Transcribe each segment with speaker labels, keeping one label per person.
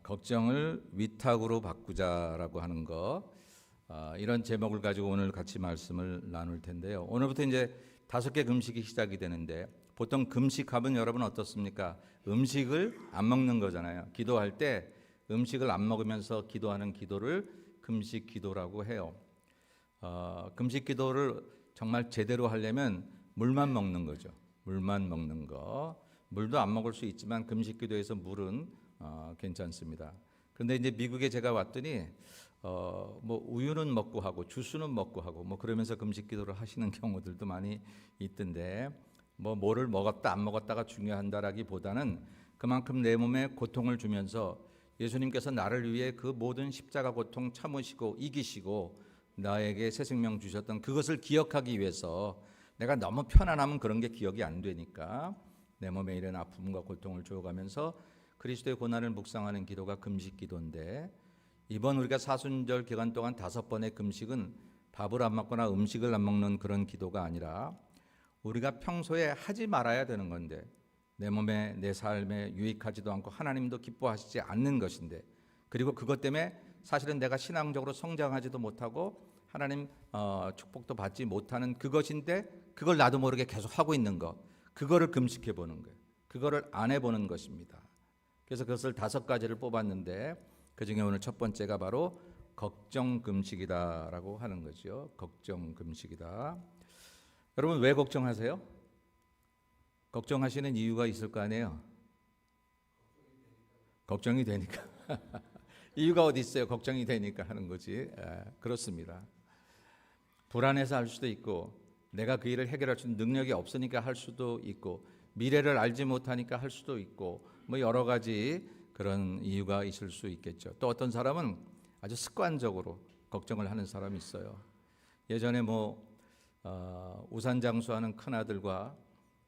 Speaker 1: 걱정을 위탁으로 바꾸자라고 하는 거, 이런 제목을 가지고 오늘 같이 말씀을 나눌 텐데요. 오늘부터 이제 5개 금식이 시작이 되는데, 보통 금식하면 여러분 어떻습니까? 음식을 안 먹는 거잖아요. 기도할 때 음식을 안 먹으면서 기도하는 기도를 금식 기도라고 해요. 금식 기도를 정말 제대로 하려면 물만 먹는 거죠. 물만 먹는 거. 물도 안 먹을 수 있지만 금식 기도에서 물은 괜찮습니다. 그런데 이제 미국에 제가 왔더니 뭐 우유는 먹고 하고 주스는 먹고 하고 뭐 그러면서 금식 기도를 하시는 경우들도 많이 있던데, 뭐를 먹었다 안 먹었다가 중요한다라기보다는 그만큼 내 몸에 고통을 주면서 예수님께서 나를 위해 그 모든 십자가 고통 참으시고 이기시고 나에게 새 생명 주셨던 그것을 기억하기 위해서, 내가 너무 편안하면 그런 게 기억이 안 되니까 내 몸에 이런 아픔과 고통을 줘가면서 그리스도의 고난을 묵상하는 기도가 금식 기도인데, 이번 우리가 사순절 기간 동안 5번의 금식은 밥을 안 먹거나 음식을 안 먹는 그런 기도가 아니라 우리가 평소에 하지 말아야 되는 건데, 내 몸에 내 삶에 유익하지도 않고 하나님도 기뻐하시지 않는 것인데, 그리고 그것 때문에 사실은 내가 신앙적으로 성장하지도 못하고 하나님 축복도 받지 못하는 그것인데, 그걸 나도 모르게 계속 하고 있는 것, 그거를 금식해 보는 거예요. 그거를 안 해보는 것입니다. 그래서 그것을 5가지를 뽑았는데, 그중에 오늘 첫 번째가 바로 걱정 금식이다라고 하는 거죠. 걱정 금식이다. 여러분, 왜 걱정하세요? 걱정하시는 이유가 있을 거 아니에요? 걱정이 되니까. 이유가 어디 있어요? 걱정이 되니까 하는 거지. 그렇습니다. 불안해서 할 수도 있고, 내가 그 일을 해결할 수 있는 능력이 없으니까 할 수도 있고, 미래를 알지 못하니까 할 수도 있고, 뭐 여러 가지 그런 이유가 있을 수 있겠죠. 또 어떤 사람은 아주 습관적으로 걱정을 하는 사람이 있어요. 예전에 우산 장수하는 큰아들과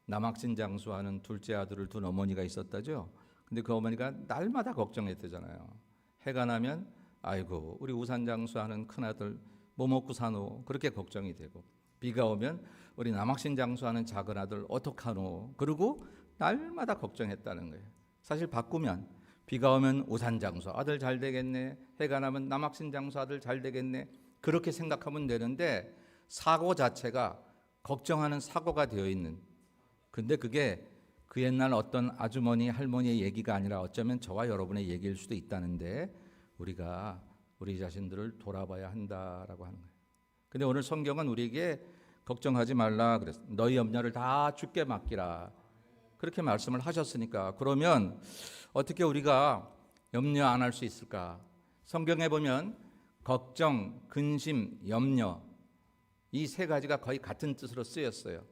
Speaker 1: 남학신 장수하는 둘째 아들을 둔 어머니가 있었다죠. 근데 그 어머니가 날마다 걱정했대잖아요. 해가 나면 아이고 우리 우산 장수하는 큰아들 뭐 먹고 사노, 그렇게 걱정이 되고, 비가 오면 우리 남학신 장수하는 작은 아들 어떡하노, 그러고 날마다 걱정했다는 거예요. 사실 바꾸면 비가 오면 우산 장수 아들 잘 되겠네, 해가 나면 남학신 장수 아들 잘 되겠네, 그렇게 생각하면 되는데, 사고 자체가 걱정하는 사고가 되어 있는, 근데 그게 그 옛날 어떤 아주머니 할머니의 얘기가 아니라 어쩌면 저와 여러분의 얘기일 수도 있다는데, 우리가 우리 자신들을 돌아봐야 한다라고 하는 거예요. 근데 오늘 성경은 우리에게 걱정하지 말라 그랬어. 너희 염려를 다 주께 맡기라, 그렇게 말씀을 하셨으니까, 그러면 어떻게 우리가 염려 안 할 수 있을까? 성경에 보면 걱정, 근심, 염려, 이 3가지가 거의 같은 뜻으로 쓰였어요.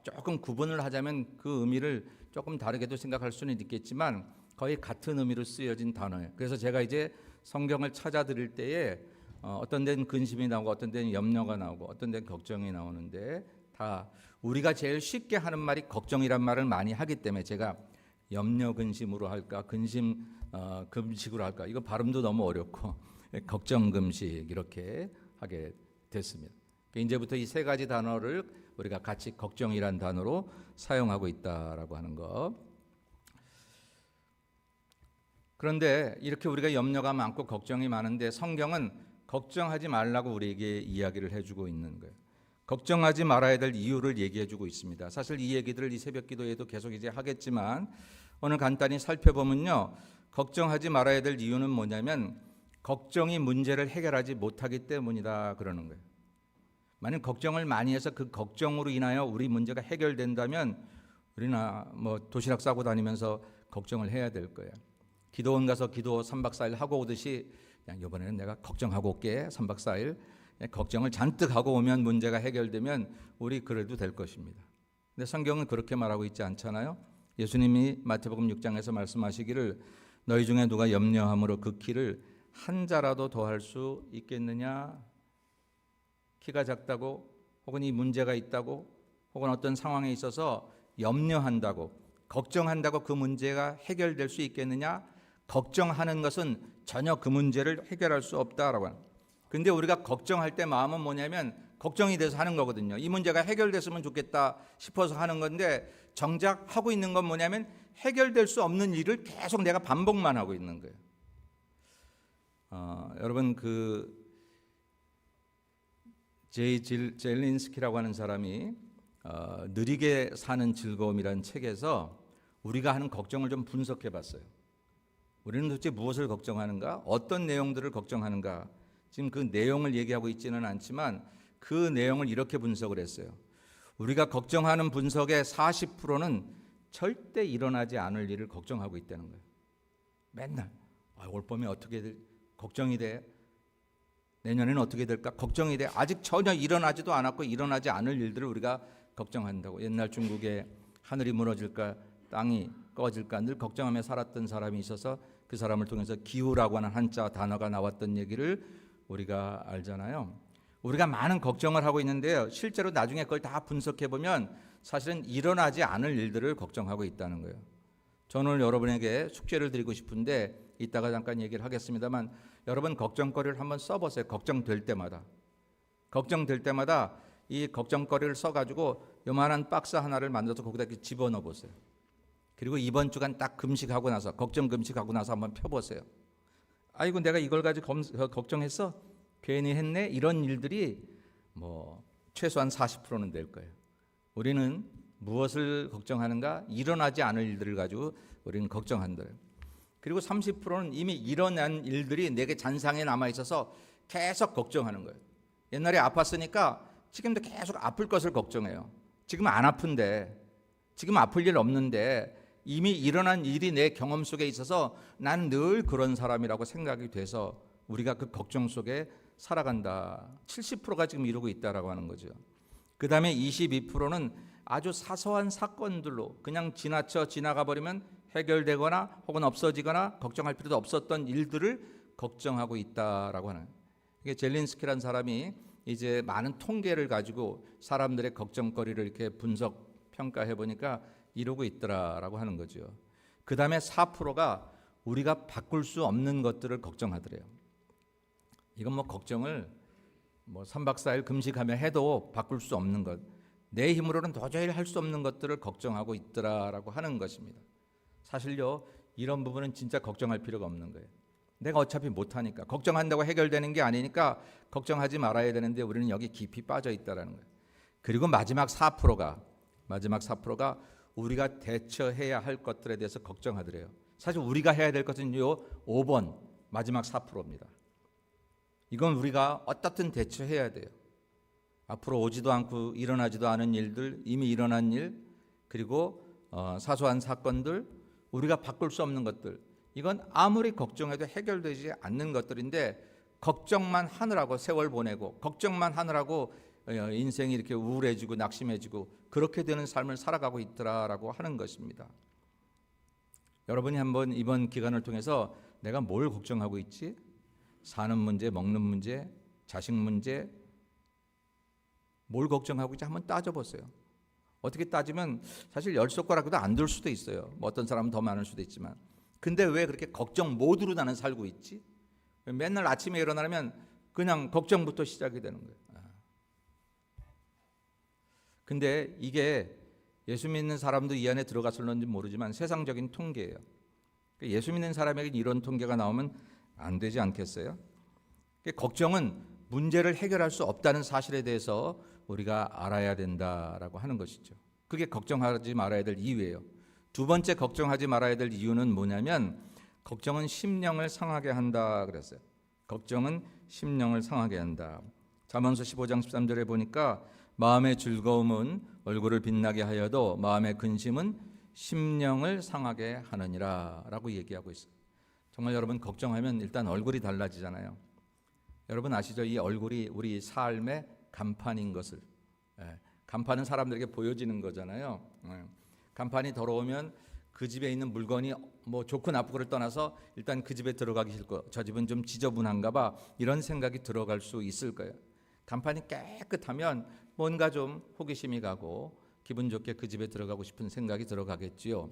Speaker 1: 조금 구분을 하자면 그 의미를 조금 다르게도 생각할 수는 있겠지만 거의 같은 의미로 쓰여진 단어예요. 그래서 제가 이제 성경을 찾아드릴 때에 어떤 데는 근심이 나오고 어떤 데는 염려가 나오고 어떤 데는 걱정이 나오는데, 다 우리가 제일 쉽게 하는 말이 걱정이란 말을 많이 하기 때문에 제가 염려 근심으로 할까, 근심 금식으로 할까, 이거 발음도 너무 어렵고 걱정 금식 이렇게 하게 됐습니다. 이제부터 이 3가지 단어를 우리가 같이 걱정이란 단어로 사용하고 있다라고 하는 것. 그런데 이렇게 우리가 염려가 많고 걱정이 많은데, 성경은 걱정하지 말라고 우리에게 이야기를 해주고 있는 거예요. 걱정하지 말아야 될 이유를 얘기해주고 있습니다. 사실 이 얘기들을 이 새벽 기도에도 계속 이제 하겠지만, 오늘 간단히 살펴보면요, 걱정하지 말아야 될 이유는 뭐냐면 걱정이 문제를 해결하지 못하기 때문이다 그러는 거예요. 만약 걱정을 많이 해서 그 걱정으로 인하여 우리 문제가 해결된다면 우리나 도시락 싸고 다니면서 걱정을 해야 될 거예요. 기도원 가서 기도 3박 4일 하고 오듯이 그냥 이번에는 내가 걱정하고 올게, 3박 4일 걱정을 잔뜩 하고 오면 문제가 해결되면 우리 그래도 될 것입니다. 근데 성경은 그렇게 말하고 있지 않잖아요. 예수님이 마태복음 6장에서 말씀하시기를 너희 중에 누가 염려함으로 그 키를 한 자라도 더할 수 있겠느냐. 키가 작다고, 혹은 이 문제가 있다고, 혹은 어떤 상황에 있어서 염려한다고, 걱정한다고 그 문제가 해결될 수 있겠느냐? 걱정하는 것은 전혀 그 문제를 해결할 수 없다라고 하는. 근데 우리가 걱정할 때 마음은 뭐냐면 걱정이 돼서 하는 거거든요. 이 문제가 해결됐으면 좋겠다 싶어서 하는 건데, 정작 하고 있는 건 뭐냐면 해결될 수 없는 일을 계속 내가 반복만 하고 있는 거예요. 여러분 제이 젤린스키라고 하는 사람이 느리게 사는 즐거움이라는 책에서 우리가 하는 걱정을 좀 분석해 봤어요. 우리는 도대체 무엇을 걱정하는가? 어떤 내용들을 걱정하는가? 지금 그 내용을 얘기하고 있지는 않지만 그 내용을 이렇게 분석을 했어요. 우리가 걱정하는 분석의 40%는 절대 일어나지 않을 일을 걱정하고 있다는 거예요. 맨날 올 봄에 어떻게 될 걱정이 돼. 내년에는 어떻게 될까? 걱정이 돼. 아직 전혀 일어나지도 않았고 일어나지 않을 일들을 우리가 걱정한다고. 옛날 중국에 하늘이 무너질까? 땅이 꺼질까? 늘 걱정하며 살았던 사람이 있어서 그 사람을 통해서 기후라고 하는 한자 단어가 나왔던 얘기를 우리가 알잖아요. 우리가 많은 걱정을 하고 있는데요. 실제로 나중에 그걸 다 분석해 보면 사실은 일어나지 않을 일들을 걱정하고 있다는 거예요. 저는 오늘 여러분에게 숙제를 드리고 싶은데 이따가 잠깐 얘기를 하겠습니다만 여러분 걱정거리를 한번 써보세요. 걱정될 때마다 이 걱정거리를 써가지고 요만한 박스 하나를 만들어서 거기다 이렇게 집어넣어 보세요. 그리고 이번 주간 딱 금식하고 나서 걱정 금식하고 나서 한번 펴보세요. 아이고 내가 이걸 가지고 걱정했어? 괜히 했네? 이런 일들이 최소한 40%는 될 거예요. 우리는 무엇을 걱정하는가? 일어나지 않을 일들을 가지고 우리는 걱정한다. 그리고 30%는 이미 일어난 일들이 내게 잔상에 남아 있어서 계속 걱정하는 거예요. 옛날에 아팠으니까 지금도 계속 아플 것을 걱정해요. 지금 안 아픈데, 지금 아플 일 없는데 이미 일어난 일이 내 경험 속에 있어서 나는 늘 그런 사람이라고 생각이 돼서 우리가 그 걱정 속에 살아간다. 70%가 지금 이러고 있다라고 하는 거죠. 그 다음에 22%는 아주 사소한 사건들로 그냥 지나가 버리면 해결되거나 혹은 없어지거나 걱정할 필요도 없었던 일들을 걱정하고 있다라고 하는. 이게 젤린스키라는 사람이 이제 많은 통계를 가지고 사람들의 걱정거리를 이렇게 분석 평가해 보니까 이러고 있더라라고 하는 거죠. 그 다음에 4%가 우리가 바꿀 수 없는 것들을 걱정하더래요. 이건 걱정을 3박 4일 금식하며 해도 바꿀 수 없는 것, 내 힘으로는 도저히 할 수 없는 것들을 걱정하고 있더라라고 하는 것입니다. 사실요, 이런 부분은 진짜 걱정할 필요가 없는 거예요. 내가 어차피 못하니까, 걱정한다고 해결되는 게 아니니까 걱정하지 말아야 되는데 우리는 여기 깊이 빠져 있다라는 거예요. 그리고 마지막 4%가 우리가 대처해야 할 것들에 대해서 걱정하더래요. 사실 우리가 해야 될 것은 요 5번 마지막 4%입니다. 이건 우리가 어떻든 대처해야 돼요. 앞으로 오지도 않고 일어나지도 않은 일들, 이미 일어난 일, 그리고 사소한 사건들, 우리가 바꿀 수 없는 것들, 이건 아무리 걱정해도 해결되지 않는 것들인데 걱정만 하느라고 세월 보내고 걱정만 하느라고 인생이 이렇게 우울해지고 낙심해지고 그렇게 되는 삶을 살아가고 있더라라고 하는 것입니다. 여러분이 한번 이번 기간을 통해서 내가 뭘 걱정하고 있지? 사는 문제, 먹는 문제, 자식 문제, 뭘 걱정하고 있지? 한번 따져보세요. 어떻게 따지면 사실 10손가락도 안 들 수도 있어요. 어떤 사람은 더 많을 수도 있지만. 근데 왜 그렇게 걱정 모드로 나는 살고 있지? 맨날 아침에 일어나면 그냥 걱정부터 시작이 되는 거예요. 근데 이게 예수 믿는 사람도 이 안에 들어갔을런지 모르지만 세상적인 통계예요. 예수 믿는 사람에게 이런 통계가 나오면 안 되지 않겠어요? 걱정은 문제를 해결할 수 없다는 사실에 대해서 우리가 알아야 된다라고 하는 것이죠. 그게 걱정하지 말아야 될 이유예요. 두 번째 걱정하지 말아야 될 이유는 뭐냐면 걱정은 심령을 상하게 한다 그랬어요. 걱정은 심령을 상하게 한다. 잠언서 15장 13절에 보니까 마음의 즐거움은 얼굴을 빛나게 하여도 마음의 근심은 심령을 상하게 하느니라 라고 얘기하고 있어요. 정말 여러분 걱정하면 일단 얼굴이 달라지잖아요. 여러분 아시죠? 이 얼굴이 우리 삶의 간판인 것을. 간판은 사람들에게 보여지는 거잖아요. 간판이 더러우면 그 집에 있는 물건이 좋고 나쁘고를 떠나서 일단 그 집에 들어가기 싫고 저 집은 좀 지저분한가 봐 이런 생각이 들어갈 수 있을 거예요. 간판이 깨끗하면 뭔가 좀 호기심이 가고 기분 좋게 그 집에 들어가고 싶은 생각이 들어가겠지요.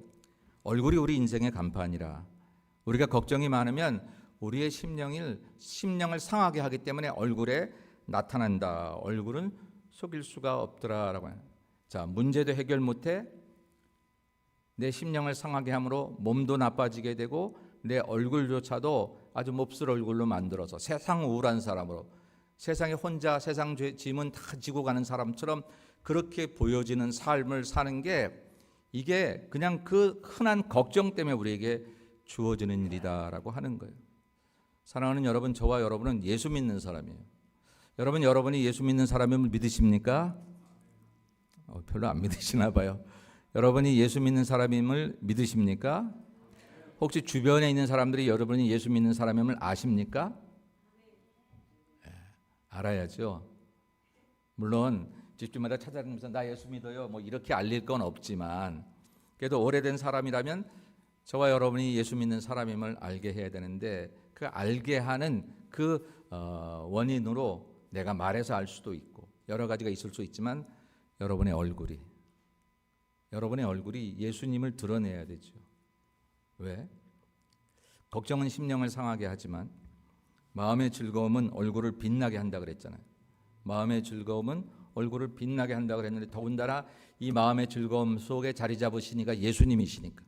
Speaker 1: 얼굴이 우리 인생의 간판이라 우리가 걱정이 많으면 우리의 심령을 상하게 하기 때문에 얼굴에 나타난다. 얼굴은 속일 수가 없더라라고 해요. 자, 문제도 해결 못해, 내 심령을 상하게 함으로 몸도 나빠지게 되고 내 얼굴조차도 아주 몹쓸 얼굴로 만들어서 세상 우울한 사람으로, 세상에 혼자 세상 짐은 다 지고 가는 사람처럼 그렇게 보여지는 삶을 사는 게, 이게 그냥 그 흔한 걱정 때문에 우리에게 주어지는 일이다라고 하는 거예요. 사랑하는 여러분, 저와 여러분은 예수 믿는 사람이에요. 여러분이 예수 믿는 사람임을 믿으십니까? 별로 안 믿으시나 봐요. 여러분이 예수 믿는 사람임을 믿으십니까? 혹시 주변에 있는 사람들이 여러분이 예수 믿는 사람임을 아십니까? 알아야죠. 물론 집집마다 찾아다니면서 나 예수 믿어요 뭐 이렇게 알릴 건 없지만, 그래도 오래된 사람이라면 저와 여러분이 예수 믿는 사람임을 알게 해야 되는데, 그 알게 하는 그 원인으로 내가 말해서 알 수도 있고 여러 가지가 있을 수 있지만, 여러분의 얼굴이 예수님을 드러내야 되죠. 왜? 걱정은 심령을 상하게 하지만 마음의 즐거움은 얼굴을 빛나게 한다 그랬잖아요. 마음의 즐거움은 얼굴을 빛나게 한다 그랬는데, 더군다나 이 마음의 즐거움 속에 자리 잡으시니까 예수님이시니까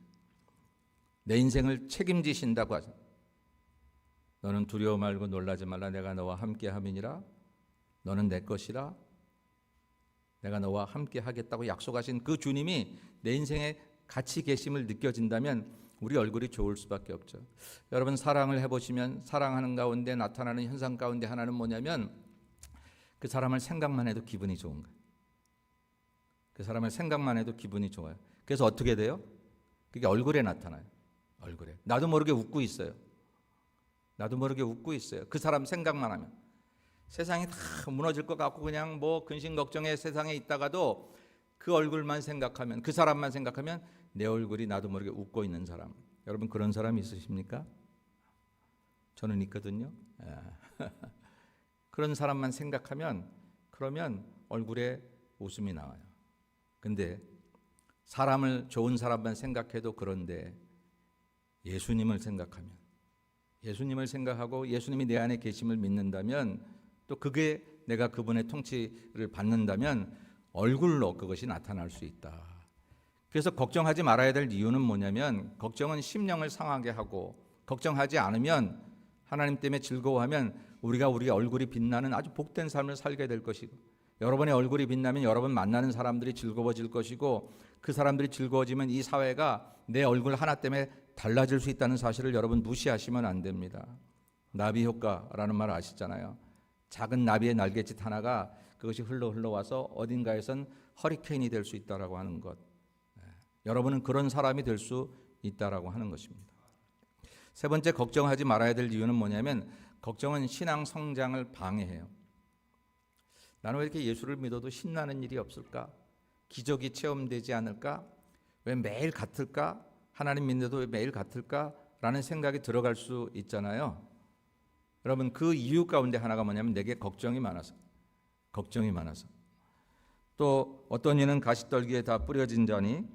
Speaker 1: 내 인생을 책임지신다고 하죠. 너는 두려워 말고 놀라지 말라. 내가 너와 함께 함이니라. 너는 내 것이라. 내가 너와 함께 하겠다고 약속하신 그 주님이 내 인생에 같이 계심을 느껴진다면 우리 얼굴이 좋을 수밖에 없죠. 여러분, 사랑을 해보시면 사랑하는 가운데 나타나는 현상 가운데 하나는 뭐냐면, 그 사람을 생각만 해도 기분이 좋은 거예요. 그 사람을 생각만 해도 기분이 좋아요. 그래서 어떻게 돼요? 그게 얼굴에 나타나요. 얼굴에. 나도 모르게 웃고 있어요. 그 사람 생각만 하면. 세상이 다 무너질 것 같고 그냥 뭐 근심 걱정에 세상에 있다가도 그 얼굴만 생각하면, 그 사람만 생각하면 내 얼굴이 나도 모르게 웃고 있는 사람. 여러분, 그런 사람 있으십니까? 저는 있거든요. 그런 사람만 생각하면, 그러면 얼굴에 웃음이 나와요. 근데 사람을, 좋은 사람만 생각해도 그런데 예수님을 생각하고 예수님이 내 안에 계심을 믿는다면, 또 그게 내가 그분의 통치를 받는다면 얼굴로 그것이 나타날 수 있다. 그래서 걱정하지 말아야 될 이유는 뭐냐면, 걱정은 심령을 상하게 하고, 걱정하지 않으면, 하나님 때문에 즐거워하면 우리가 우리 얼굴이 빛나는 아주 복된 삶을 살게 될 것이고, 여러분의 얼굴이 빛나면 여러분 만나는 사람들이 즐거워질 것이고, 그 사람들이 즐거워지면 이 사회가 내 얼굴 하나 때문에 달라질 수 있다는 사실을 여러분 무시하시면 안 됩니다. 나비 효과라는 말 아시잖아요. 작은 나비의 날갯짓 하나가 그것이 흘러와서 어딘가에선 허리케인이 될 수 있다라고 하는 것. 여러분은 그런 사람이 될 수 있다라고 하는 것입니다. 세 번째, 걱정하지 말아야 될 이유는 뭐냐면, 걱정은 신앙 성장을 방해해요. 나는 왜 이렇게 예수를 믿어도 신나는 일이 없을까? 기적이 체험되지 않을까? 왜 매일 같을까? 하나님 믿는데도 왜 매일 같을까? 라는 생각이 들어갈 수 있잖아요. 여러분, 그 이유 가운데 하나가 뭐냐면 내게 걱정이 많아서. 또 어떤 이는 가시떨기에 다 뿌려진 자니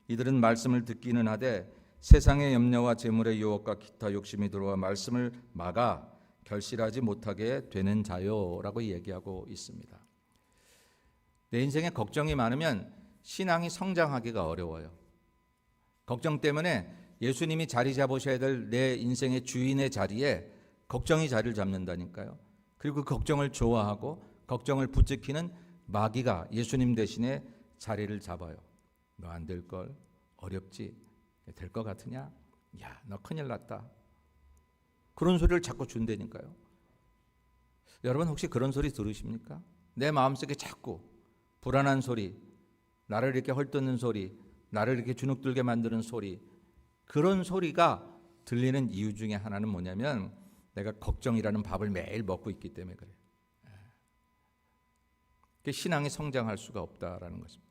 Speaker 1: 이들은 말씀을 듣기는 하되 세상의 염려와 재물의 유혹과 기타 욕심이 들어와 말씀을 막아 결실하지 못하게 되는 자요라고 얘기하고 있습니다. 내 인생에 걱정이 많으면 신앙이 성장하기가 어려워요. 걱정 때문에 예수님이 자리 잡으셔야 될 내 인생의 주인의 자리에 걱정이 자리를 잡는다니까요. 그리고 그 걱정을 좋아하고 걱정을 부추기는 마귀가 예수님 대신에 자리를 잡아요. 너 안 될 걸, 어렵지, 될 것 같으냐? 야, 너 큰일 났다. 그런 소리를 자꾸 준다니까요. 여러분, 혹시 그런 소리 들으십니까? 내 마음속에 자꾸 불안한 소리, 나를 이렇게 헐뜯는 소리, 나를 이렇게 주눅들게 만드는 소리, 그런 소리가 들리는 이유 중에 하나는 뭐냐면 내가 걱정이라는 밥을 매일 먹고 있기 때문에 그래요. 신앙이 성장할 수가 없다라는 것입니다.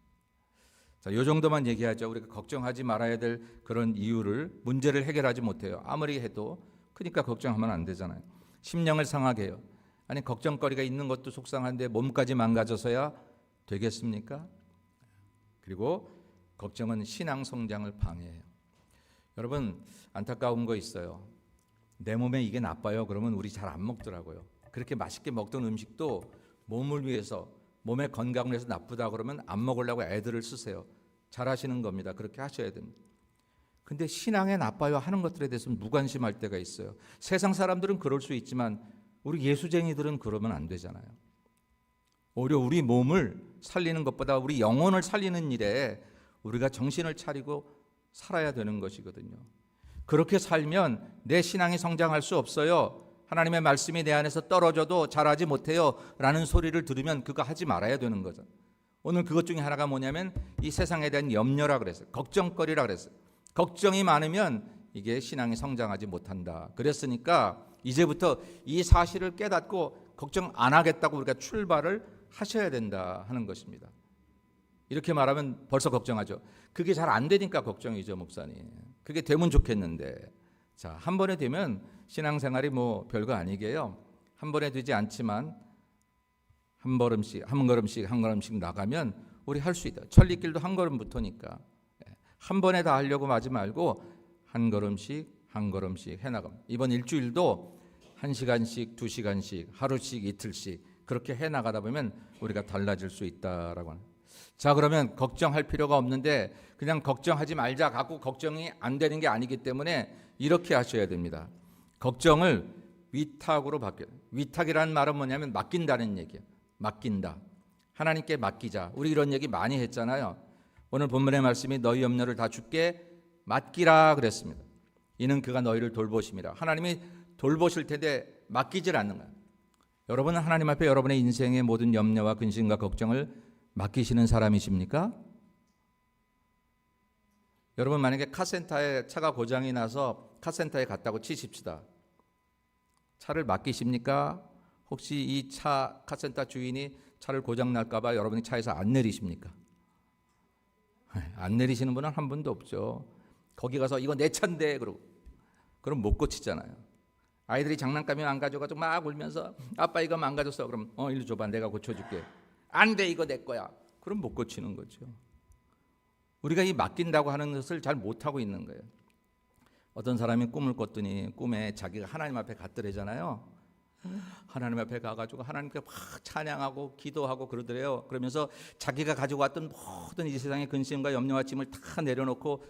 Speaker 1: 자, 이 정도만 얘기하죠. 우리가 걱정하지 말아야 될 그런 이유를, 문제를 해결하지 못해요. 아무리 해도. 그러니까 걱정하면 안 되잖아요. 심령을 상하게 해요. 아니, 걱정거리가 있는 것도 속상한데 몸까지 망가져서야 되겠습니까? 그리고 걱정은 신앙 성장을 방해해요. 여러분, 안타까운 거 있어요. 내 몸에 이게 나빠요. 그러면 우리 잘 안 먹더라고요. 그렇게 맛있게 먹던 음식도 몸을 위해서, 몸의 건강을 위해서 나쁘다 그러면 안 먹으려고 애들을 쓰세요. 잘하시는 겁니다. 그렇게 하셔야 됩니다. 근데 신앙에 나빠요 하는 것들에 대해서 무관심할 때가 있어요. 세상 사람들은 그럴 수 있지만 우리 예수쟁이들은 그러면 안 되잖아요. 오히려 우리 몸을 살리는 것보다 우리 영혼을 살리는 일에 우리가 정신을 차리고 살아야 되는 것이거든요. 그렇게 살면 내 신앙이 성장할 수 없어요. 하나님의 말씀이 내 안에서 떨어져도 잘하지 못해요 라는 소리를 들으면 그거 하지 말아야 되는 거죠. 오늘 그것 중에 하나가 뭐냐면 이 세상에 대한 염려라 그랬어요. 걱정거리라 그랬어요. 걱정이 많으면 이게 신앙이 성장하지 못한다. 그랬으니까 이제부터 이 사실을 깨닫고 걱정 안 하겠다고 우리가 출발을 하셔야 된다 하는 것입니다. 이렇게 말하면 벌써 걱정하죠. 그게 잘 안 되니까 걱정이죠, 목사님. 그게 되면 좋겠는데. 자, 한 번에 되면 신앙생활이 뭐 별거 아니게요. 한 번에 되지 않지만 한 걸음씩 나가면 우리 할 수 있다. 천리길도 한 걸음부터니까. 한 번에 다 하려고 하지 말고 한 걸음씩 해나가면. 이번 일주일도 1시간씩, 2시간씩, 하루씩, 이틀씩 그렇게 해나가다 보면 우리가 달라질 수 있다라고 하는. 자, 그러면 걱정할 필요가 없는데 그냥 걱정하지 말자 갖고 걱정이 안 되는 게 아니기 때문에 이렇게 하셔야 됩니다. 걱정을 위탁으로 바뀌어요. 위탁이라는 말은 뭐냐면 맡긴다는 얘기예요. 맡긴다. 하나님께 맡기자. 우리 이런 얘기 많이 했잖아요. 오늘 본문의 말씀이 너희 염려를 다 주께 맡기라 그랬습니다. 이는 그가 너희를 돌보심이라. 하나님이 돌보실 텐데 맡기질 않는 거예요. 여러분은 하나님 앞에 여러분의 인생의 모든 염려와 근심과 걱정을 맡기시는 사람이십니까? 여러분 만약에 카센터에 차가 고장이 나서 카센터에 갔다고 치십시다. 차를 맡기십니까? 혹시 이 차 카센터 주인이 차를 고장 날까 봐 여러분이 차에서 안 내리십니까? 안 내리시는 분은 한 분도 없죠. 거기 가서 이거 내 차인데 그러고 그럼 못 고치잖아요. 아이들이 장난감이 망가져가지고 막 울면서 아빠 이거 망가졌어. 그럼 일로 줘봐 내가 고쳐줄게. 안 돼 이거 내 거야. 그럼 못 고치는 거죠. 우리가 이 맡긴다고 하는 것을 잘 못하고 있는 거예요. 어떤 사람이 꿈을 꿨더니 꿈에 자기가 하나님 앞에 갔더래잖아요. 하나님 앞에 가가지고 하나님께 막 찬양하고 기도하고 그러더래요. 그러면서 자기가 가지고 왔던 모든 이 세상의 근심과 염려와 짐을 다 내려놓고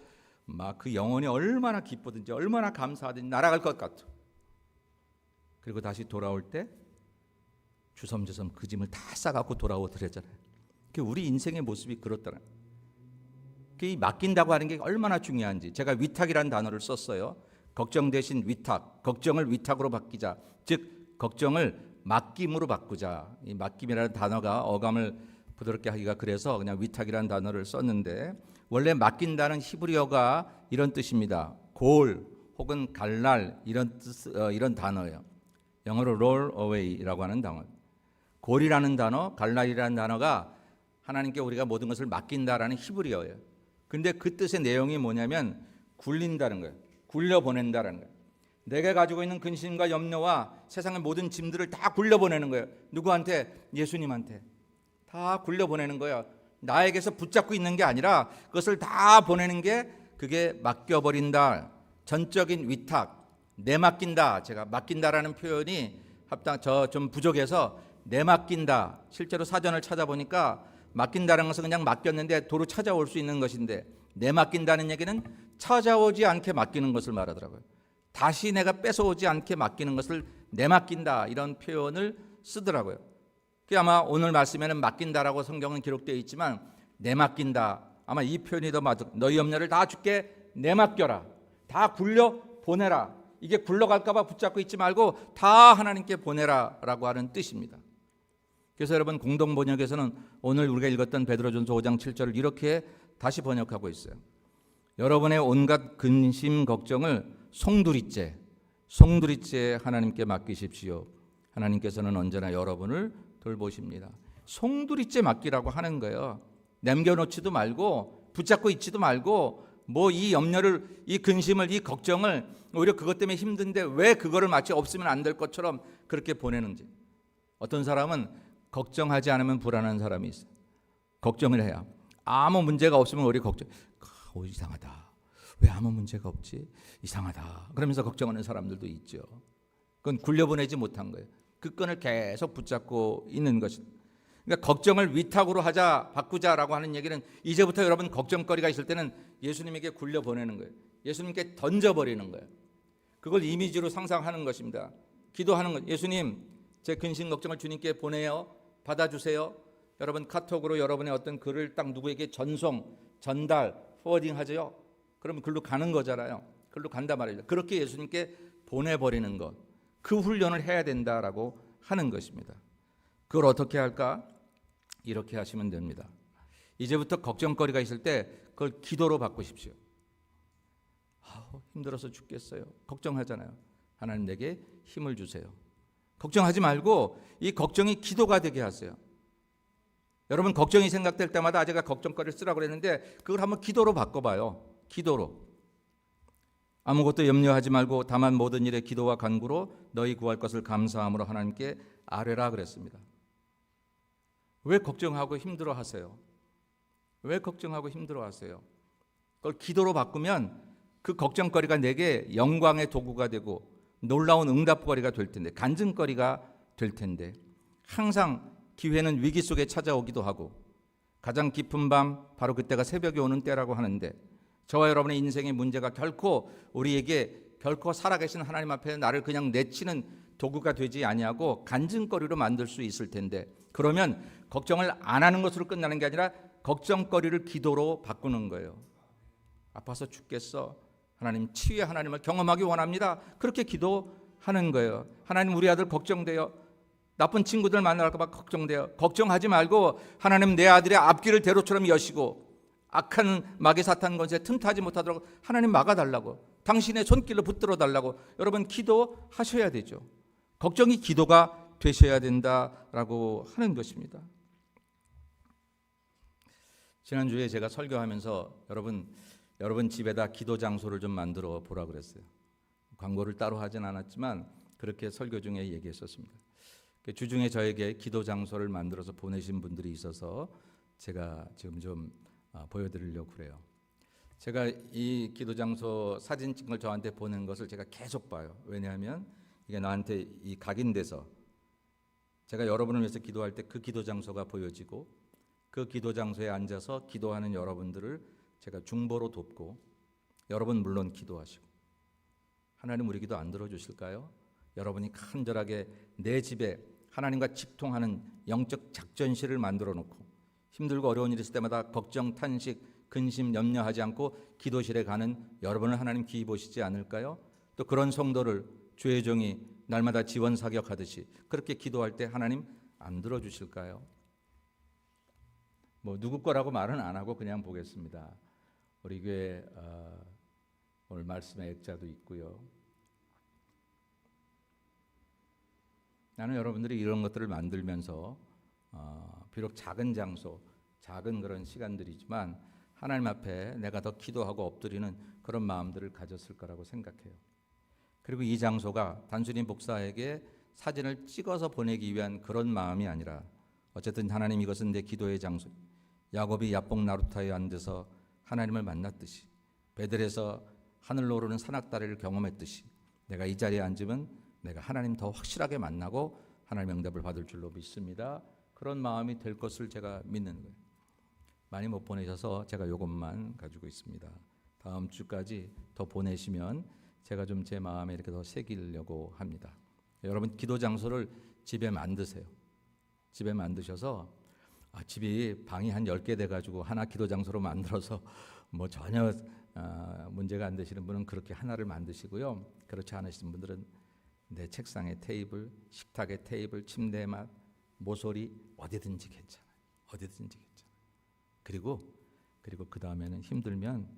Speaker 1: 막 그 영혼이 얼마나 기쁘든지 얼마나 감사하든지 날아갈 것 같아. 그리고 다시 돌아올 때 주섬주섬 그 짐을 다 싸갖고 돌아오더랬잖아요. 우리 인생의 모습이 그렇더라. 이 맡긴다고 하는 게 얼마나 중요한지 제가 위탁이라는 단어를 썼어요. 걱정 대신 위탁, 걱정을 위탁으로 바뀌자. 즉 걱정을 맡김으로 바꾸자. 이 맡김이라는 단어가 어감을 부드럽게 하기가 그래서 그냥 위탁이라는 단어를 썼는데 원래 맡긴다는 히브리어가 이런 뜻입니다. 골 혹은 갈랄 이런 단어예요. 영어로 roll away라고 하는 단어. 골이라는 단어, 갈랄이라는 단어가 하나님께 우리가 모든 것을 맡긴다라는 히브리어예요. 근데 그 뜻의 내용이 뭐냐면 굴린다는 거예요. 굴려보낸다는 거예요. 내가 가지고 있는 근심과 염려와 세상의 모든 짐들을 다 굴려보내는 거예요. 누구한테? 예수님한테. 다 굴려보내는 거예요. 나에게서 붙잡고 있는 게 아니라 그것을 다 보내는 게 그게 맡겨버린다. 전적인 위탁. 내맡긴다. 제가 맡긴다라는 표현이 좀 부족해서 내맡긴다. 실제로 사전을 찾아보니까 맡긴다는 것은 그냥 맡겼는데 도로 찾아올 수 있는 것인데 내맡긴다는 얘기는 찾아오지 않게 맡기는 것을 말하더라고요. 다시 내가 뺏어오지 않게 맡기는 것을 내맡긴다 이런 표현을 쓰더라고요. 그게 아마 오늘 말씀에는 맡긴다라고 성경은 기록되어 있지만 내맡긴다 아마 이 표현이 더 맞을. 너희 염려를 다 주께 내맡겨라. 다 굴려 보내라. 이게 굴러갈까 봐 붙잡고 있지 말고 다 하나님께 보내라라고 하는 뜻입니다. 그래서 여러분 공동 번역에서는 오늘 우리가 읽었던 베드로전서 5장 7절을 이렇게 다시 번역하고 있어요. 여러분의 온갖 근심 걱정을 송두리째 하나님께 맡기십시오. 하나님께서는 언제나 여러분을 돌보십니다. 송두리째 맡기라고 하는 거예요. 남겨놓지도 말고 붙잡고 있지도 말고 뭐 이 염려를 이 근심을 이 걱정을 오히려 그것 때문에 힘든데 왜 그거를 마치 없으면 안 될 것처럼 그렇게 보내는지. 어떤 사람은 걱정하지 않으면 불안한 사람이 있어요. 걱정을 해야 아무 문제가 없으면 우리 걱정. 이상하다. 왜 아무 문제가 없지? 이상하다. 그러면서 걱정하는 사람들도 있죠. 그건 굴려보내지 못한 거예요. 그 끈을 계속 붙잡고 있는 것입니다. 그러니까 걱정을 위탁으로 하자, 바꾸자라고 하는 얘기는 이제부터 여러분 걱정거리가 있을 때는 예수님에게 굴려 보내는 거예요. 예수님께 던져버리는 거예요. 그걸 이미지로 상상하는 것입니다. 기도하는 것. 예수님, 제 근심 걱정을 주님께 보내요. 받아주세요. 여러분 카톡으로 여러분의 어떤 글을 딱 누구에게 전달, 포워딩 하죠. 그러면 글로 가는 거잖아요. 글로 간단 말이죠. 그렇게 예수님께 보내버리는 것. 그 훈련을 해야 된다라고 하는 것입니다. 그걸 어떻게 할까? 이렇게 하시면 됩니다. 이제부터 걱정거리가 있을 때 그걸 기도로 바꾸십시오. 힘들어서 죽겠어요. 걱정하잖아요. 하나님 내게 힘을 주세요. 걱정하지 말고 이 걱정이 기도가 되게 하세요. 여러분 걱정이 생각될 때마다 제가 걱정거리를 쓰라고 그랬는데 그걸 한번 기도로 바꿔봐요. 기도로. 아무것도 염려하지 말고 다만 모든 일에 기도와 간구로 너희 구할 것을 감사함으로 하나님께 아뢰라 그랬습니다. 왜 걱정하고 힘들어하세요? 왜 걱정하고 힘들어하세요? 그걸 기도로 바꾸면 그 걱정거리가 내게 영광의 도구가 되고 놀라운 응답거리가 될 텐데, 간증거리가 될 텐데, 항상 기회는 위기 속에 찾아오기도 하고 가장 깊은 밤 바로 그때가 새벽이 오는 때라고 하는데, 저와 여러분의 인생의 문제가 결코 우리에게 결코 살아계신 하나님 앞에 나를 그냥 내치는 도구가 되지 아니하고 간증거리로 만들 수 있을 텐데, 그러면 걱정을 안 하는 것으로 끝나는 게 아니라 걱정거리를 기도로 바꾸는 거예요. 아파서 죽겠어. 하나님 치유의 하나님을 경험하기 원합니다. 그렇게 기도하는 거예요. 하나님 우리 아들 걱정돼요. 나쁜 친구들 만날까 봐 걱정돼요. 걱정하지 말고 하나님 내 아들의 앞길을 대로처럼 여시고 악한 마귀 사탄 권세 틈타지 못하도록 하나님 막아달라고, 당신의 손길로 붙들어 달라고 여러분 기도하셔야 되죠. 걱정이 기도가 되셔야 된다라고 하는 것입니다. 지난주에 제가 설교하면서 여러분 집에다 기도 장소를 좀 만들어 보라 그랬어요. 광고를 따로 하진 않았지만 그렇게 설교 중에 얘기했었습니다. 주중에 저에게 기도 장소를 만들어서 보내신 분들이 있어서 제가 지금 좀 보여드리려고 그래요. 제가 이 기도 장소 사진 찍은 걸 저한테 보낸 것을 제가 계속 봐요. 왜냐하면 이게 나한테 이 각인돼서 제가 여러분을 위해서 기도할 때 그 기도 장소가 보여지고 그 기도 장소에 앉아서 기도하는 여러분들을 제가 중보로 돕고, 여러분 물론 기도하시고, 하나님 우리 기도 안 들어주실까요? 여러분이 간절하게 내 집에 하나님과 직통하는 영적 작전실을 만들어 놓고 힘들고 어려운 일이 있을 때마다 걱정, 탄식, 근심, 염려하지 않고 기도실에 가는 여러분을 하나님 기이 보시지 않을까요? 또 그런 성도를 주의 종이 날마다 지원 사격하듯이 그렇게 기도할 때 하나님 안 들어주실까요? 누구 거라고 말은 안 하고 그냥 보겠습니다. 우리 교회 오늘 말씀의 액자도 있고요. 나는 여러분들이 이런 것들을 만들면서 비록 작은 장소, 작은 그런 시간들이지만 하나님 앞에 내가 더 기도하고 엎드리는 그런 마음들을 가졌을 거라고 생각해요. 그리고 이 장소가 단순히 목사에게 사진을 찍어서 보내기 위한 그런 마음이 아니라, 어쨌든 하나님 이것은 내 기도의 장소, 야곱이 야복 나루타에 앉아서 하나님을 만났듯이, 베들에서 하늘로 오르는 산악다리를 경험했듯이 내가 이 자리에 앉으면 내가 하나님 더 확실하게 만나고 하나님의 응답을 받을 줄로 믿습니다. 그런 마음이 될 것을 제가 믿는 거예요. 많이 못 보내셔서 제가 이것만 가지고 있습니다. 다음 주까지 더 보내시면 제가 좀 제 마음에 이렇게 더 새기려고 합니다. 여러분 기도 장소를 집에 만드세요. 집에 만드셔서 집이 방이 한 10개 돼가지고 하나 기도 장소로 만들어서 전혀 문제가 안 되시는 분은 그렇게 하나를 만드시고요. 그렇지 않으신 분들은 내 책상에 테이블, 식탁에 테이블, 침대 막 모서리 어디든지 괜찮아요. 어디든지 괜찮아요. 그리고 그 다음에는 힘들면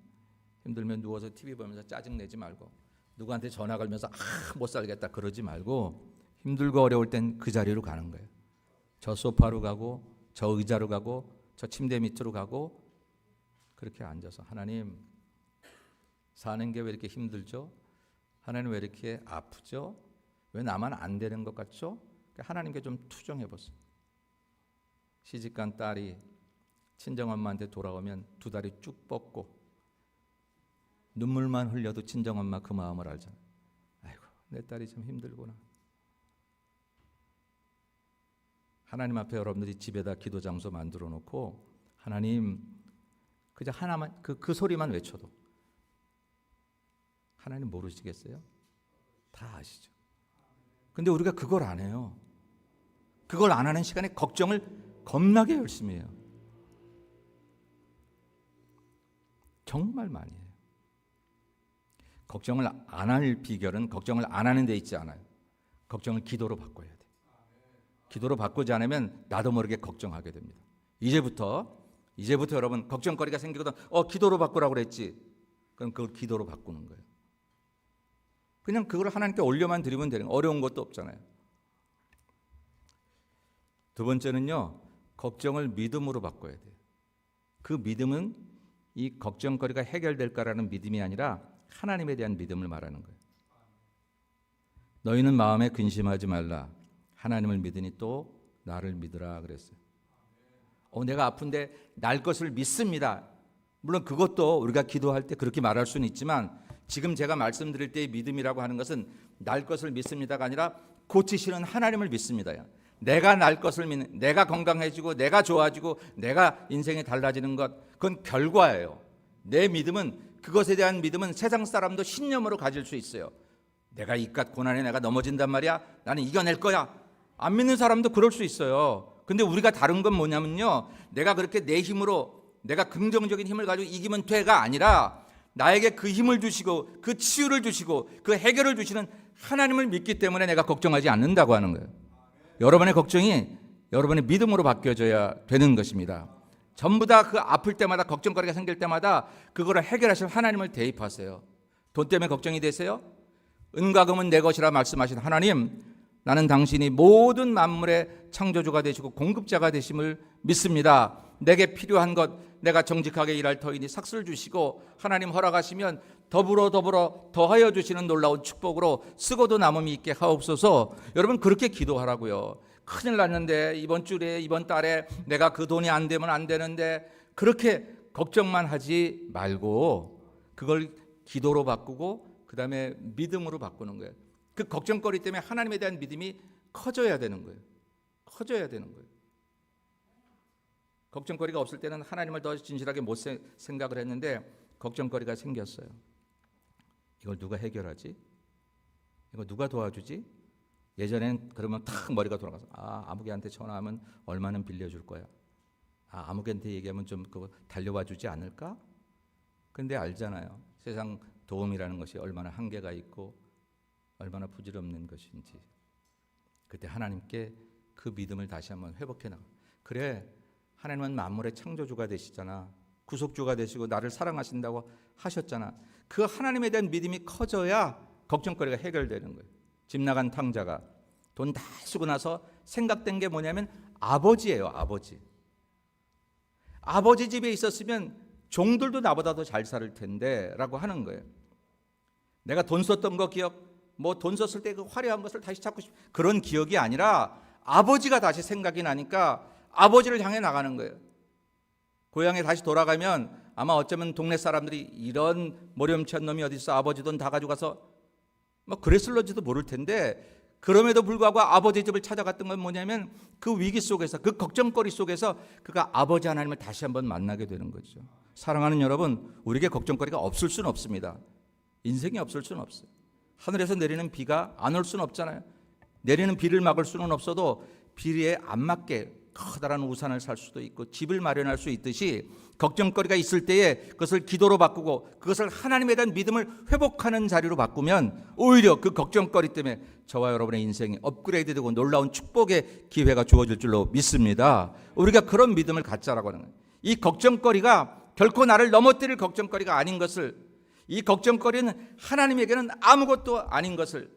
Speaker 1: 누워서 TV 보면서 짜증 내지 말고, 누구한테 전화 걸면서 못 살겠다 그러지 말고, 힘들고 어려울 땐 그 자리로 가는 거예요. 저 소파로 가고, 저 의자로 가고, 저 침대 밑으로 가고, 그렇게 앉아서 하나님, 사는 게 왜 이렇게 힘들죠? 하나님 왜 이렇게 아프죠? 왜 나만 안 되는 것 같죠? 하나님께 좀 투정해 보세요. 시집간 딸이 친정엄마한테 돌아오면 두 다리 쭉 뻗고 눈물만 흘려도 친정엄마 그 마음을 알잖아요. 아이고 내 딸이 참 힘들구나. 하나님 앞에 여러분들이 집에다 기도 장소 만들어 놓고 하나님 그저 하나만 그 소리만 외쳐도 하나님 모르시겠어요? 다 아시죠. 근데 우리가 그걸 안 해요. 그걸 안 하는 시간에 걱정을 겁나게 열심히 해요. 정말 많이 해요. 걱정을 안 할 비결은 걱정을 안 하는 데 있지 않아요. 걱정을 기도로 바꿔야 돼요. 기도로 바꾸지 않으면 나도 모르게 걱정하게 됩니다. 이제부터 여러분 걱정거리가 생기거든. 기도로 바꾸라고 그랬지. 그럼 그걸 기도로 바꾸는 거예요. 그냥 그걸 하나님께 올려만 드리면 되는 거예요. 어려운 것도 없잖아요. 두 번째는요, 걱정을 믿음으로 바꿔야 돼요. 그 믿음은 이 걱정거리가 해결될까라는 믿음이 아니라 하나님에 대한 믿음을 말하는 거예요. 너희는 마음에 근심하지 말라. 하나님을 믿으니 또 나를 믿으라 그랬어요. 내가 아픈데 날 것을 믿습니다. 물론 그것도 우리가 기도할 때 그렇게 말할 수는 있지만 지금 제가 말씀드릴 때의 믿음이라고 하는 것은 날 것을 믿습니다가 아니라 고치시는 하나님을 믿습니다. 내가 날 것을 믿는, 내가 건강해지고 내가 좋아지고 내가 인생이 달라지는 것, 그건 결과예요. 내 믿음은, 그것에 대한 믿음은 세상 사람도 신념으로 가질 수 있어요. 내가 이깟 고난에 내가 넘어진단 말이야, 나는 이겨낼 거야. 안 믿는 사람도 그럴 수 있어요. 근데 우리가 다른 건 뭐냐면요, 내가 그렇게 내 힘으로, 내가 긍정적인 힘을 가지고 이기면 돼가 아니라 나에게 그 힘을 주시고 그 치유를 주시고 그 해결을 주시는 하나님을 믿기 때문에 내가 걱정하지 않는다고 하는 거예요. 여러분의 걱정이 여러분의 믿음으로 바뀌어져야 되는 것입니다. 전부 다 그 아플 때마다 걱정거리가 생길 때마다 그거를 해결하실 하나님을 대입하세요. 돈 때문에 걱정이 되세요? 은과 금은 내 것이라 말씀하신 하나님, 나는 당신이 모든 만물의 창조주가 되시고 공급자가 되심을 믿습니다. 내게 필요한 것, 내가 정직하게 일할 터이니 삭슬 주시고 하나님 허락하시면 더불어 더하여 주시는 놀라운 축복으로 쓰고도 남음이 있게 하옵소서. 여러분 그렇게 기도하라고요. 큰일 났는데 이번 주에 이번 달에 내가 그 돈이 안 되면 안 되는데 그렇게 걱정만 하지 말고 그걸 기도로 바꾸고 그 다음에 믿음으로 바꾸는 거예요. 그 걱정거리 때문에 하나님에 대한 믿음이 커져야 되는 거예요. 커져야 되는 거예요. 걱정거리가 없을 때는 하나님을 더 진실하게 못 생각을 했는데 걱정거리가 생겼어요. 이걸 누가 해결하지? 이거 누가 도와주지? 예전엔 그러면 탁 머리가 돌아가서 아무개한테 전화하면 얼마는 빌려줄 거야. 아무개한테 얘기하면 좀 그거 달려와 주지 않을까? 근데 알잖아요. 세상 도움이라는 것이 얼마나 한계가 있고 얼마나 부질없는 것인지. 그때 하나님께 그 믿음을 다시 한번 회복해 나가. 그래, 하나님은 만물의 창조주가 되시잖아. 구속주가 되시고 나를 사랑하신다고 하셨잖아. 그 하나님에 대한 믿음이 커져야 걱정거리가 해결되는 거예요. 집 나간 탕자가 돈 다 쓰고 나서 생각된 게 뭐냐면 아버지예요. 아버지 집에 있었으면 종들도 나보다 더 잘 살 텐데 라고 하는 거예요. 내가 돈 썼던 거 기억, 돈 썼을 때 그 화려한 것을 다시 찾고 싶은 그런 기억이 아니라 아버지가 다시 생각이 나니까 아버지를 향해 나가는 거예요. 고향에 다시 돌아가면 아마 어쩌면 동네 사람들이 이런 모렴치한 놈이 어디 있어, 아버지 돈 다 가져가서 그랬을런지도 모를 텐데, 그럼에도 불구하고 아버지 집을 찾아갔던 건 뭐냐면 그 위기 속에서, 그 걱정거리 속에서 그가 아버지 하나님을 다시 한번 만나게 되는 거죠. 사랑하는 여러분, 우리에게 걱정거리가 없을 수는 없습니다. 인생이 없을 수는 없어요. 하늘에서 내리는 비가 안 올 수는 없잖아요. 내리는 비를 막을 수는 없어도 비에 안 맞게 커다란 우산을 살 수도 있고 집을 마련할 수 있듯이 걱정거리가 있을 때에 그것을 기도로 바꾸고 그것을 하나님에 대한 믿음을 회복하는 자리로 바꾸면 오히려 그 걱정거리 때문에 저와 여러분의 인생이 업그레이드되고 놀라운 축복의 기회가 주어질 줄로 믿습니다. 우리가 그런 믿음을 갖자라고 하는 거예요. 이 걱정거리가 결코 나를 넘어뜨릴 걱정거리가 아닌 것을, 이 걱정거리는 하나님에게는 아무것도 아닌 것을,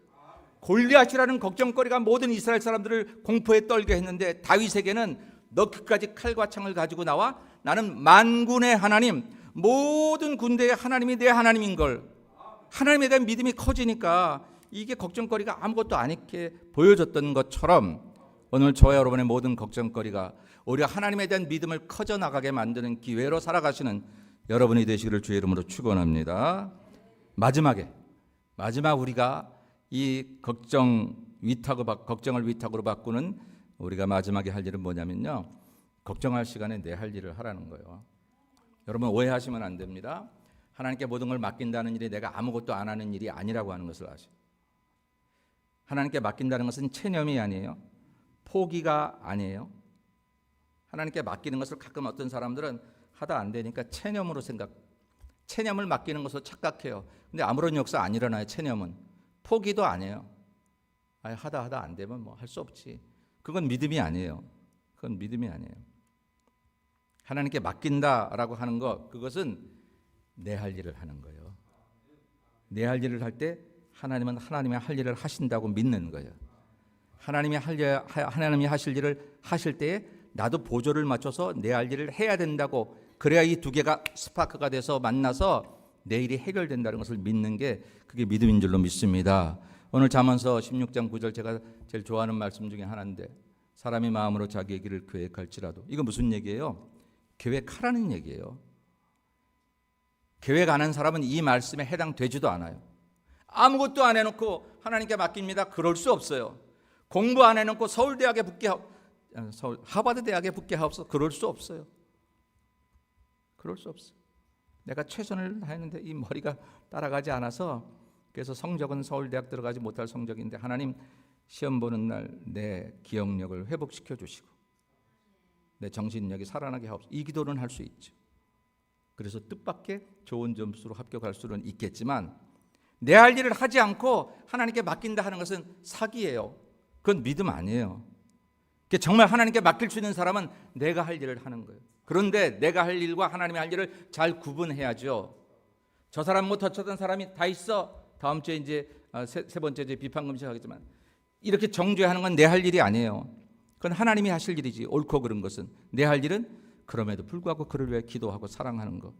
Speaker 1: 골리앗이라는 걱정거리가 모든 이스라엘 사람들을 공포에 떨게 했는데 다윗에게는 너 그까지 칼과 창을 가지고 나와? 나는 만군의 하나님, 모든 군대의 하나님이 내 하나님인 걸, 하나님에 대한 믿음이 커지니까 이게 걱정거리가 아무것도 아니게 보여졌던 것처럼 오늘 저와 여러분의 모든 걱정거리가 오히려 하나님에 대한 믿음을 커져나가게 만드는 기회로 살아가시는 여러분이 되시기를 주의 이름으로 축원합니다. 마지막 우리가 이 걱정을 위탁으로 바꾸는 우리가 마지막에 할 일은 뭐냐면요, 걱정할 시간에 내 할 일을 하라는 거예요. 여러분 오해하시면 안 됩니다. 하나님께 모든 걸 맡긴다는 일이 내가 아무것도 안 하는 일이 아니라고 하는 것을 아시죠? 하나님께 맡긴다는 것은 체념이 아니에요. 포기가 아니에요. 하나님께 맡기는 것을 가끔 어떤 사람들은 하다 안 되니까 체념으로 체념을 맡기는 것으로 착각해요. 근데 아무런 역사 안 일어나요. 체념은 포기도 아니에요. 하다 안 되면 뭐 할 수 없지. 그건 믿음이 아니에요. 그건 믿음이 아니에요. 하나님께 맡긴다라고 하는 것, 그것은 내 할 일을 하는 거예요. 내 할 일을 할 때 하나님은 하나님의 할 일을 하신다고 믿는 거예요. 하나님이 하실 일을 하실 때에 나도 보조를 맞춰서 내 할 일을 해야 된다고, 그래야 이 두 개가 스파크가 돼서 만나서 내 일이 해결된다는 것을 믿는 게 그게 믿음인 줄로 믿습니다. 오늘 잠언서 16장 9절 제가 제일 좋아하는 말씀 중에 하나인데, 사람이 마음으로 자기의 길을 계획할지라도, 이거 무슨 얘기예요? 계획하라는 얘기예요. 계획 안 한 사람은 이 말씀에 해당되지도 않아요. 아무것도 안 해놓고 하나님께 맡깁니다, 그럴 수 없어요. 공부 안 해놓고 서울대학에 하버드 대학에 붙게 하옵소서, 그럴 수 없어요. 그럴 수 없어요. 내가 최선을 다했는데 이 머리가 따라가지 않아서, 그래서 성적은 서울대학 들어가지 못할 성적인데 하나님 시험 보는 날 내 기억력을 회복시켜 주시고 내 정신력이 살아나게 하옵소서. 이 기도는 할 수 있죠. 그래서 뜻밖의 좋은 점수로 합격할 수는 있겠지만, 내 할 일을 하지 않고 하나님께 맡긴다 하는 것은 사기예요. 그건 믿음 아니에요. 정말 하나님께 맡길 수 있는 사람은 내가 할 일을 하는 거예요. 그런데 내가 할 일과 하나님의 할 일을 잘 구분해야죠. 저 사람 뭐 덧쳤던 사람이 다 있어. 다음 주에 이제 세 번째 이제 비판 금식 하겠지만, 이렇게 정죄하는 건 내 할 일이 아니에요. 그건 하나님이 하실 일이지. 옳고 그른 것은. 내 할 일은 그럼에도 불구하고 그를 위해 기도하고 사랑하는 것,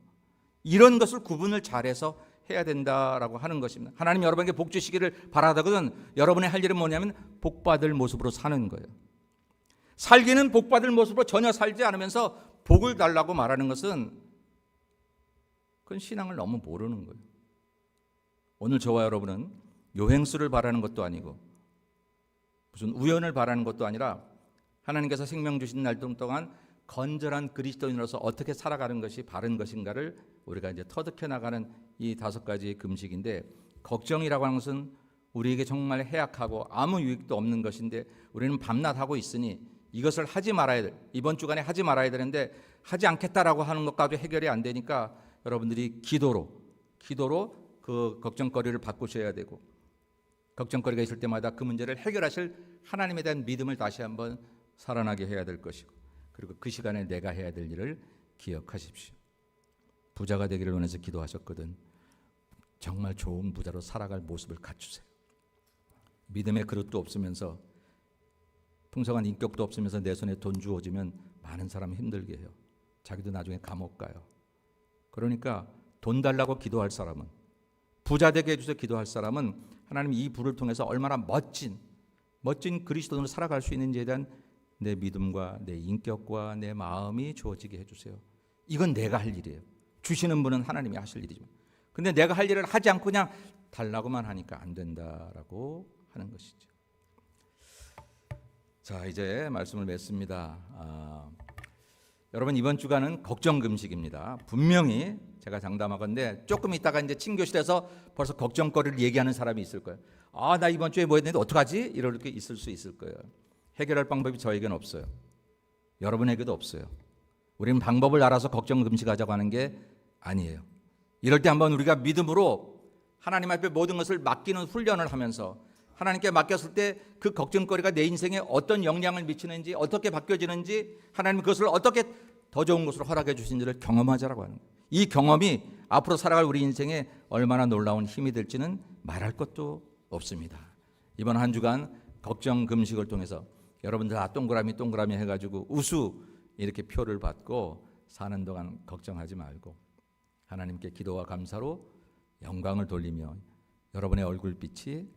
Speaker 1: 이런 것을 구분을 잘해서 해야 된다라고 하는 것입니다. 하나님 여러분에게 복 주시기를 바라거든, 여러분의 할 일은 뭐냐면 복받을 모습으로 사는 거예요. 살기는 복받을 모습으로 전혀 살지 않으면서 복을 달라고 말하는 것은, 그건 신앙을 너무 모르는 거예요. 오늘 저와 여러분은 요행수를 바라는 것도 아니고 무슨 우연을 바라는 것도 아니라, 하나님께서 생명 주신 날 동안 건전한 그리스도인으로서 어떻게 살아가는 것이 바른 것인가를 우리가 이제 터득해 나가는 이 5가지의 금식인데, 걱정이라고 하는 것은 우리에게 정말 해악하고 아무 유익도 없는 것인데 우리는 밤낮 하고 있으니 이것을 하지 말아야 돼. 이번 주간에 하지 말아야 되는데 하지 않겠다라고 하는 것과도 해결이 안 되니까, 여러분들이 기도로 그 걱정거리를 바꾸셔야 되고, 걱정거리가 있을 때마다 그 문제를 해결하실 하나님에 대한 믿음을 다시 한번 살아나게 해야 될 것이고, 그리고 그 시간에 내가 해야 될 일을 기억하십시오. 부자가 되기를 원해서 기도하셨거든. 정말 좋은 부자로 살아갈 모습을 갖추세요. 믿음의 그릇도 없으면서, 풍성한 인격도 없으면서 내 손에 돈 주어지면 많은 사람이 힘들게 해요. 자기도 나중에 감옥 가요. 그러니까 돈 달라고 기도할 사람은, 부자 되게 해주세요 기도할 사람은, 하나님 이 부를 통해서 얼마나 멋진 그리스도인으로 살아갈 수 있는지에 대한 내 믿음과 내 인격과 내 마음이 주어지게 해주세요. 이건 내가 할 일이에요. 주시는 분은 하나님이 하실 일이지만, 근데 내가 할 일을 하지 않고 그냥 달라고만 하니까 안 된다라고 하는 것이죠. 자, 이제 말씀을 맺습니다. 여러분, 이번 주간은 걱정 금식입니다. 분명히 제가 장담하건대 조금 있다가 이제 친교실에서 벌써 걱정거리를 얘기하는 사람이 있을 거예요. 나 이번 주에 뭐 했는데 어떡하지? 이렇게 있을 수 있을 거예요. 해결할 방법이 저에게는 없어요. 여러분에게도 없어요. 우리는 방법을 알아서 걱정 금식하자고 하는 게 아니에요. 이럴 때 한번 우리가 믿음으로 하나님 앞에 모든 것을 맡기는 훈련을 하면서, 하나님께 맡겼을 때 그 걱정거리가 내 인생에 어떤 영향을 미치는지, 어떻게 바뀌어지는지, 하나님 그것을 어떻게 더 좋은 것으로 허락해 주신지를 경험하자라고 하는 거예요. 이 경험이 앞으로 살아갈 우리 인생에 얼마나 놀라운 힘이 될지는 말할 것도 없습니다. 이번 한 주간 걱정 금식을 통해서 여러분들 다 동그라미 해가지고 우수 이렇게 표를 받고 사는 동안 걱정하지 말고, 하나님께 기도와 감사로 영광을 돌리며, 여러분의 얼굴빛이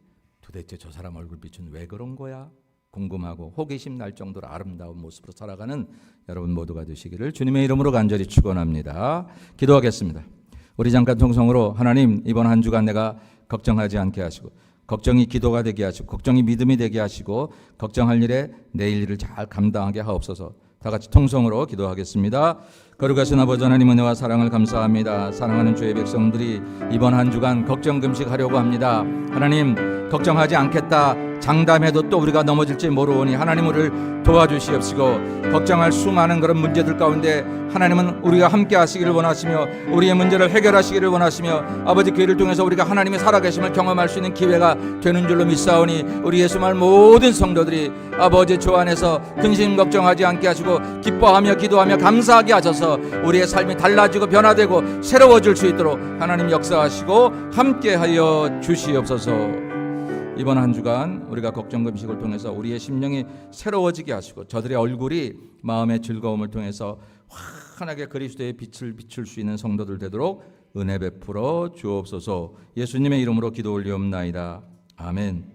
Speaker 1: 도대체 저 사람 얼굴빛은 왜 그런 거야? 궁금하고 호기심 날 정도로 아름다운 모습으로 살아가는 여러분 모두가 되시기를 주님의 이름으로 간절히 축원합니다. 기도하겠습니다. 우리 잠깐 통성으로, 하나님 이번 한 주간 내가 걱정하지 않게 하시고 걱정이 기도가 되게 하시고 걱정이 믿음이 되게 하시고 걱정할 일에 내일 일을 잘 감당하게 하옵소서. 다 같이 통성으로 기도하겠습니다. 거룩하신 아버지 하나님 은혜와 사랑을 감사합니다. 사랑하는 주의 백성들이 이번 한 주간 걱정 금식하려고 합니다. 하나님 걱정하지 않겠다 장담해도 또 우리가 넘어질지 모르오니 하나님 우리를 도와주시옵시고 걱정할 수많은 그런 문제들 가운데 하나님은 우리가 함께 하시기를 원하시며 우리의 문제를 해결하시기를 원하시며 아버지 그 일을 통해서 우리가 하나님의 살아계심을 경험할 수 있는 기회가 되는 줄로 믿사오니 우리 예수말 모든 성도들이 아버지 주 안에서 근심 걱정하지 않게 하시고 기뻐하며 기도하며 감사하게 하셔서 우리의 삶이 달라지고 변화되고 새로워질 수 있도록 하나님 역사하시고 함께하여 주시옵소서. 이번 한 주간 우리가 걱정 금식을 통해서 우리의 심령이 새로워지게 하시고 저들의 얼굴이 마음의 즐거움을 통해서 환하게 그리스도의 빛을 비출 수 있는 성도들 되도록 은혜 베풀어 주옵소서. 예수님의 이름으로 기도 올리옵나이다. 아멘.